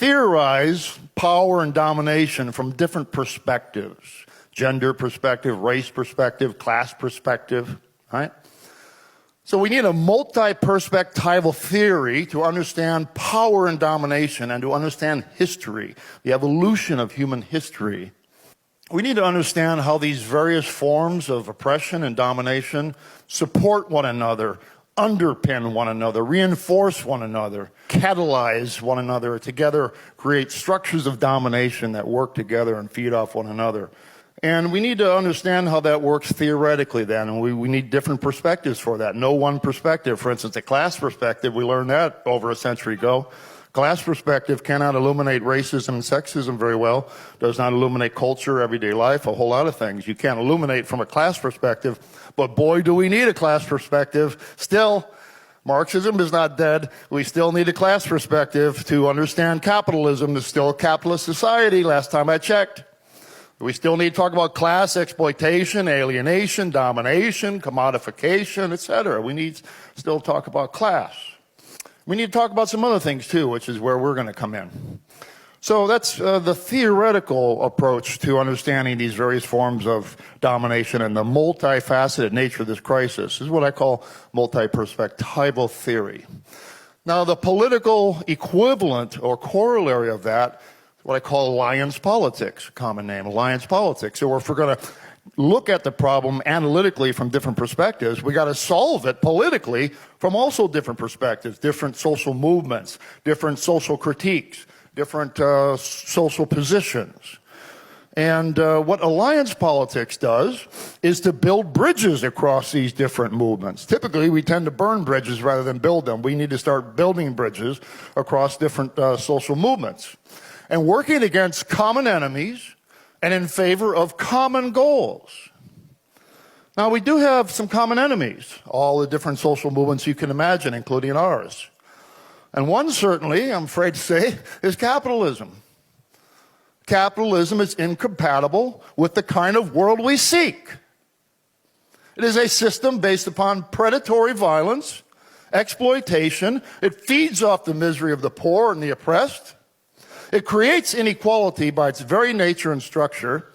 theorize power and domination from different perspectives. Gender perspective, race perspective, class perspective, right? So we need a multi-perspectival theory to understand power and domination and to understand history, the evolution of human history. We need to understand how these various forms of oppression and domination support one another, underpin one another, reinforce one another, catalyze one another, together create structures of domination that work together and feed off one another. And we need to understand how that works theoretically then, and we need different perspectives for that. No one perspective. For instance, a class perspective, we learned that over a century ago. Class perspective cannot illuminate racism and sexism very well, does not illuminate culture, everyday life, a whole lot of things. You can't illuminate from a class perspective, but boy, do we need a class perspective. Still, Marxism is not dead. We still need a class perspective to understand capitalism. There's still a capitalist society, last time I checked. We still need to talk about class exploitation, alienation, domination, commodification, etc. We need to still talk about class. We need to talk about some other things too, which is where we're going to come in. So that's the theoretical approach to understanding these various forms of domination and the multifaceted nature of this crisis. This is what I call multi-perspectival theory. Now, the political equivalent or corollary of that, what I call alliance politics, common name, alliance politics. So if we're going to look at the problem analytically from different perspectives, we got to solve it politically from also different perspectives, different social movements, different social critiques, different social positions. And what alliance politics does is to build bridges across these different movements. Typically, we tend to burn bridges rather than build them. We need to start building bridges across different social movements and working against common enemies and in favor of common goals. Now, we do have some common enemies, all the different social movements you can imagine, including ours. And one certainly, I'm afraid to say, is capitalism. Capitalism is incompatible with the kind of world we seek. It is a system based upon predatory violence, exploitation. It feeds off the misery of the poor and the oppressed. It creates inequality by its very nature and structure,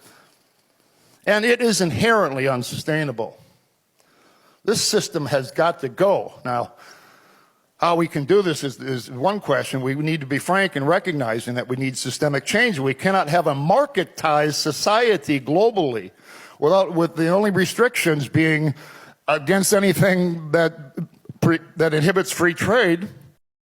and it is inherently unsustainable. This system has got to go. Now, how we can do this is one question. We need to be frank in recognizing that we need systemic change. We cannot have a marketized society globally with the only restrictions being against anything that inhibits free trade